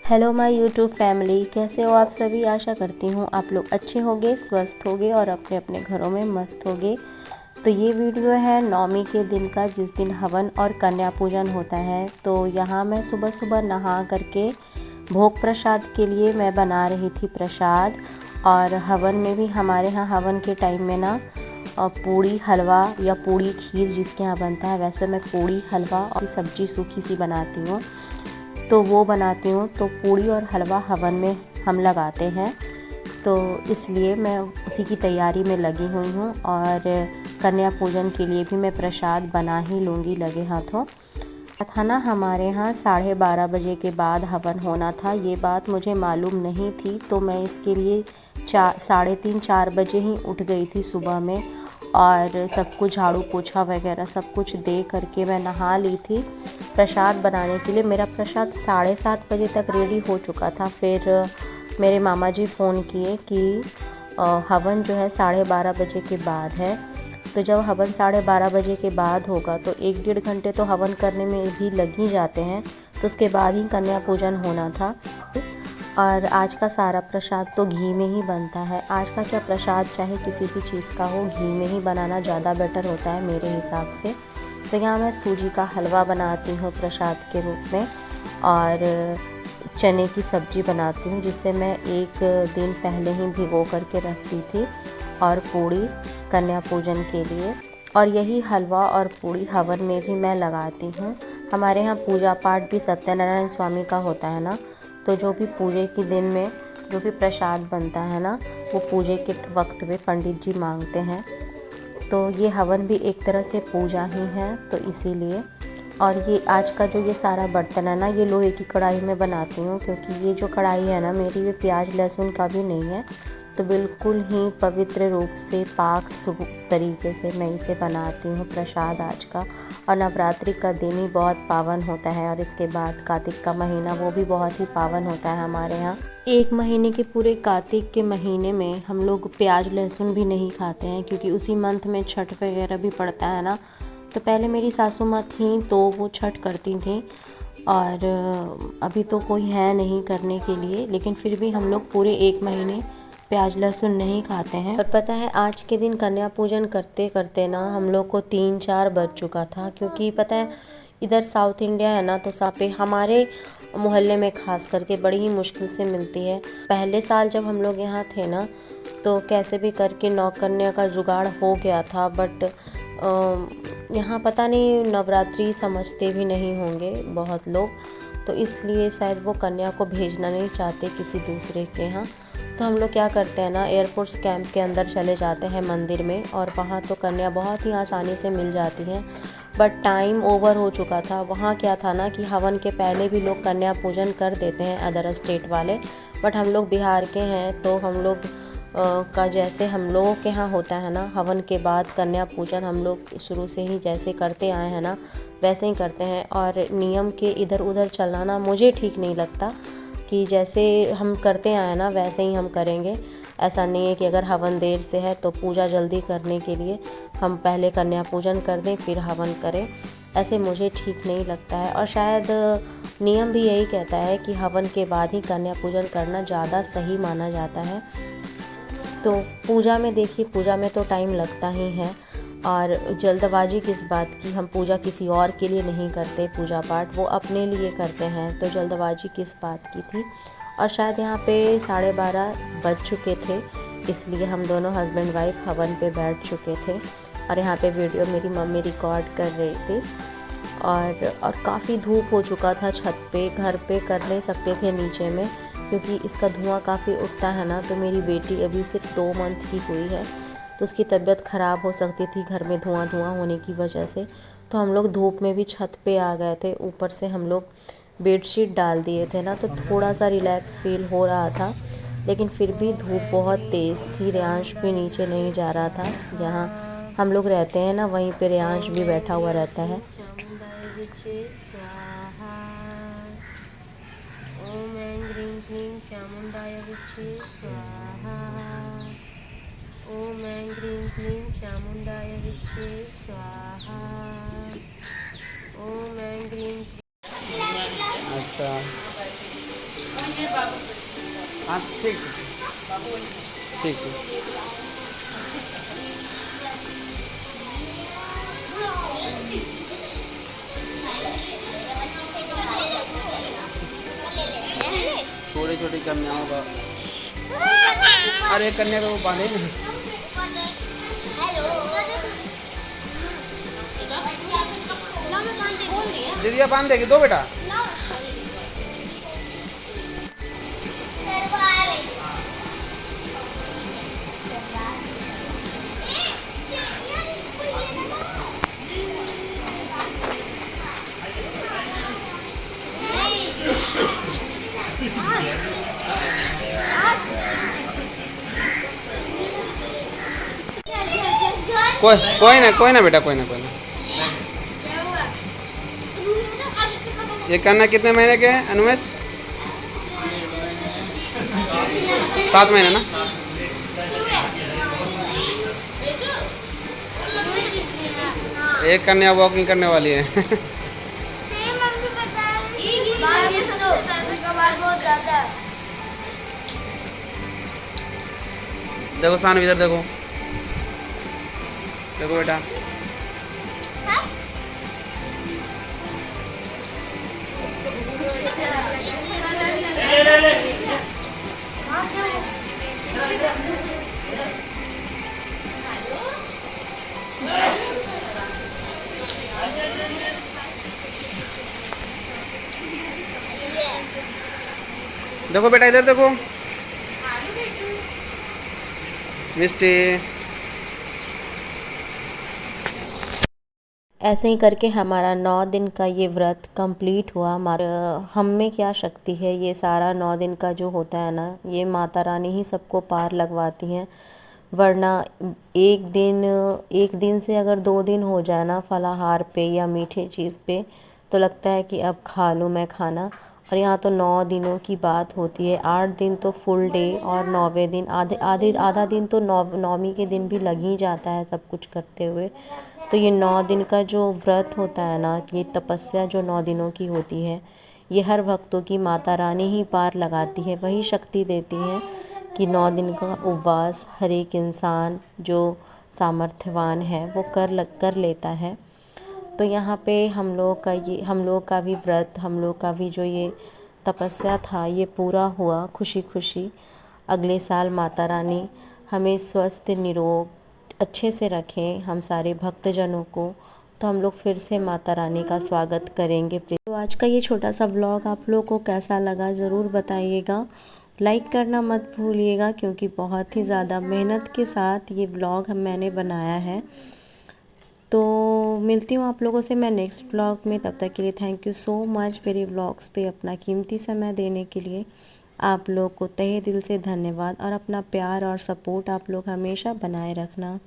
Hello my YouTube family, कैसे हो आप सभी। आशा करती हूँ आप लोग अच्छे होंगे, स्वस्थ होंगे और अपने अपने घरों में मस्त होंगे। तो ये वीडियो है नवमी के दिन का, जिस दिन हवन और कन्या पूजन होता है। तो यहाँ मैं सुबह सुबह नहा करके भोग प्रसाद के लिए मैं बना रही थी प्रसाद। और हवन में भी हमारे यहाँ हवन के टाइम में ना पूड़ी हलवा या पूड़ी खीर जिसके यहाँ बनता है, वैसे मैं पूड़ी हलवा और सब्जी सूखी सी बनाती हूँ, तो वो बनाती हूँ। तो पूड़ी और हलवा हवन में हम लगाते हैं, तो इसलिए मैं उसी की तैयारी में लगी हुई हूँ। और कन्या पूजन के लिए भी मैं प्रसाद बना ही लूँगी लगे हाथों। था ना, हमारे यहाँ 12:30 बजे के बाद हवन होना था। ये बात मुझे मालूम नहीं थी, तो मैं इसके लिए 3:30-4 बजे ही उठ गई थी सुबह में। और सब कुछ झाड़ू पोछा वगैरह सब कुछ दे करके मैं नहा ली थी प्रसाद बनाने के लिए। मेरा प्रसाद 7:30 बजे तक रेडी हो चुका था। फिर मेरे मामा जी फ़ोन किए कि हवन जो है 12:30 बजे के बाद है। तो जब हवन 12:30 बजे के बाद होगा तो 1-1.5 घंटे तो हवन करने में भी लग ही जाते हैं। तो उसके बाद ही कन्या पूजन होना था। और आज का सारा प्रसाद तो घी में ही बनता है। आज का क्या प्रसाद चाहे किसी भी चीज़ का हो, घी में ही बनाना ज़्यादा बेटर होता है मेरे हिसाब से। तो यहाँ मैं सूजी का हलवा बनाती हूँ प्रसाद के रूप में, और चने की सब्ज़ी बनाती हूँ जिसे मैं 1 दिन पहले ही भिगो करके रखती थी। और पूड़ी कन्या पूजन के लिए, और यही हलवा और पूड़ी हवन में भी मैं लगाती हूँ। हमारे यहाँ पूजा पाठ भी सत्यनारायण स्वामी का होता है ना, तो जो भी पूजे के दिन में जो भी प्रसाद बनता है ना, वो पूजे के वक्त में पंडित जी मांगते हैं। तो ये हवन भी एक तरह से पूजा ही है, तो इसीलिए। और ये आज का जो ये सारा बर्तन है ना, ये लोहे की कढ़ाई में बनाती हूँ, क्योंकि ये जो कढ़ाई है ना मेरी, ये प्याज लहसुन का भी नहीं है। तो बिल्कुल ही पवित्र रूप से पाक तरीके से मैं इसे बनाती हूँ प्रसाद आज का। और नवरात्रि का दिन ही बहुत पावन होता है, और इसके बाद कार्तिक का महीना वो भी बहुत ही पावन होता है हमारे यहाँ। 1 महीने के पूरे कार्तिक के महीने में हम लोग प्याज लहसुन भी नहीं खाते हैं, क्योंकि उसी मंथ में छठ वगैरह भी पड़ता है ना। तो पहले मेरी सासू माँ थी तो वो छठ करती थी, और अभी तो कोई है नहीं करने के लिए, लेकिन फिर भी हम लोग पूरे 1 महीने प्याज लहसुन नहीं खाते हैं। और पता है आज के दिन कन्या पूजन करते करते ना हम लोग को 3-4 बज चुका था, क्योंकि पता है इधर साउथ इंडिया है ना, तो सापे हमारे मोहल्ले में खास करके बड़ी ही मुश्किल से मिलती है। पहले साल जब हम लोग यहाँ थे ना, तो कैसे भी करके नौकन्या का जुगाड़ हो गया था। बट यहाँ पता नहीं नवरात्रि समझते भी नहीं होंगे बहुत लोग, तो इसलिए शायद वो कन्या को भेजना नहीं चाहते किसी दूसरे के यहाँ। तो हम लोग क्या करते हैं ना, एयरफोर्स कैंप के अंदर चले जाते हैं मंदिर में, और वहाँ तो कन्या बहुत ही आसानी से मिल जाती हैं। बट टाइम ओवर हो चुका था। वहाँ क्या था ना कि हवन के पहले भी लोग कन्या पूजन कर देते हैं अदर स्टेट वाले, बट हम लोग बिहार के हैं, तो हम लोग का जैसे हम लोगों के यहाँ होता है ना, हवन के बाद कन्या पूजन हम लोग शुरू से ही जैसे करते आए हैं ना, वैसे ही करते हैं। और नियम के इधर उधर चलना ना मुझे ठीक नहीं लगता, कि जैसे हम करते आए ना वैसे ही हम करेंगे। ऐसा नहीं है कि अगर हवन देर से है तो पूजा जल्दी करने के लिए हम पहले कन्या पूजन कर दें फिर हवन करें, ऐसे मुझे ठीक नहीं लगता है। और शायद नियम भी यही कहता है कि हवन के बाद ही कन्या पूजन करना ज़्यादा सही माना जाता है। तो पूजा में देखिए, पूजा में तो टाइम लगता ही है, और जल्दबाजी किस बात की। हम पूजा किसी और के लिए नहीं करते, पूजा पाठ वो अपने लिए करते हैं, तो जल्दबाजी किस बात की थी। और शायद यहाँ पे 12:30 बज चुके थे, इसलिए हम दोनों हस्बैंड वाइफ हवन पे बैठ चुके थे। और यहाँ पे वीडियो मेरी मम्मी रिकॉर्ड कर रही थी। और काफ़ी धूप हो चुका था छत पे, घर पे कर नहीं सकते थे नीचे में, क्योंकि इसका धुआं काफ़ी उठता है ना। तो मेरी बेटी अभी सिर्फ 2 मंथ की हुई है, तो उसकी तबीयत ख़राब हो सकती थी घर में धुआं होने की वजह से। तो हम लोग धूप में भी छत पे आ गए थे। ऊपर से हम लोग बेडशीट डाल दिए थे ना, तो थोड़ा सा रिलैक्स फील हो रहा था। लेकिन फिर भी धूप बहुत तेज़ थी। रेयांश भी नीचे नहीं जा रहा था, जहाँ हम लोग रहते हैं ना वहीं पे रेयांश भी बैठा हुआ रहता है। ओम ऐं ग्रीं क्लीं चामुंडाय विच्चे स्वाहा। ओम ऐं ग्रीं क्लीं चामुंडाय विच्चे स्वाहा। ओम ऐं ग्रीं। अच्छा, हाँ ठीक ठीक है। छोटी छोटी कन्याओं का, अरे कन्या को बांधे ना। दीदी बांध देगी, दो बेटा। कोई ना बेटा, कोई ना। ये कन्या कितने महीने के हैं अनुमेश? 7 महीने ना। एक कन्या वॉकिंग करने वाली है। देखो सानू, इधर देखो, देखो बेटा। देखो बेटा, इधर देखो मिस्टी। ऐसे ही करके हमारा 9 दिन का ये व्रत कंप्लीट हुआ। हमारा हम में क्या शक्ति है, ये सारा 9 दिन का जो होता है ना, ये माता रानी ही सबको पार लगवाती हैं। वरना एक दिन से अगर 2 दिन हो जाए ना फलाहार पे या मीठे चीज़ पे, तो लगता है कि अब खा लूँ मैं खाना। और यहाँ तो 9 दिनों की बात होती है। 8 दिन तो फुल डे और 9वें दिन आधा दिन तो नौमी के दिन भी लग ही जाता है सब कुछ करते हुए। तो ये 9 दिन का जो व्रत होता है ना, ये तपस्या जो 9 दिनों की होती है, ये हर भक्तों की माता रानी ही पार लगाती है। वही शक्ति देती हैं कि 9 दिन का उपवास हर एक इंसान जो सामर्थ्यवान है वो कर लेता है। तो यहाँ पे हम लोग का भी व्रत, हम लोग का भी जो ये तपस्या था, ये पूरा हुआ खुशी खुशी। अगले साल माता रानी हमें स्वस्थ निरोग अच्छे से रखें, हम सारे भक्तजनों को। तो हम लोग फिर से माता रानी का स्वागत करेंगे। तो आज का ये छोटा सा व्लॉग आप लोगों को कैसा लगा ज़रूर बताइएगा। लाइक करना मत भूलिएगा, क्योंकि बहुत ही ज़्यादा मेहनत के साथ ये व्लॉग मैंने बनाया है। तो मिलती हूँ आप लोगों से मैं नेक्स्ट व्लॉग में। तब तक के लिए थैंक यू सो मच मेरे व्लॉग्स पे अपना कीमती समय देने के लिए। आप लोग को तहे दिल से धन्यवाद, और अपना प्यार और सपोर्ट आप लोग हमेशा बनाए रखना।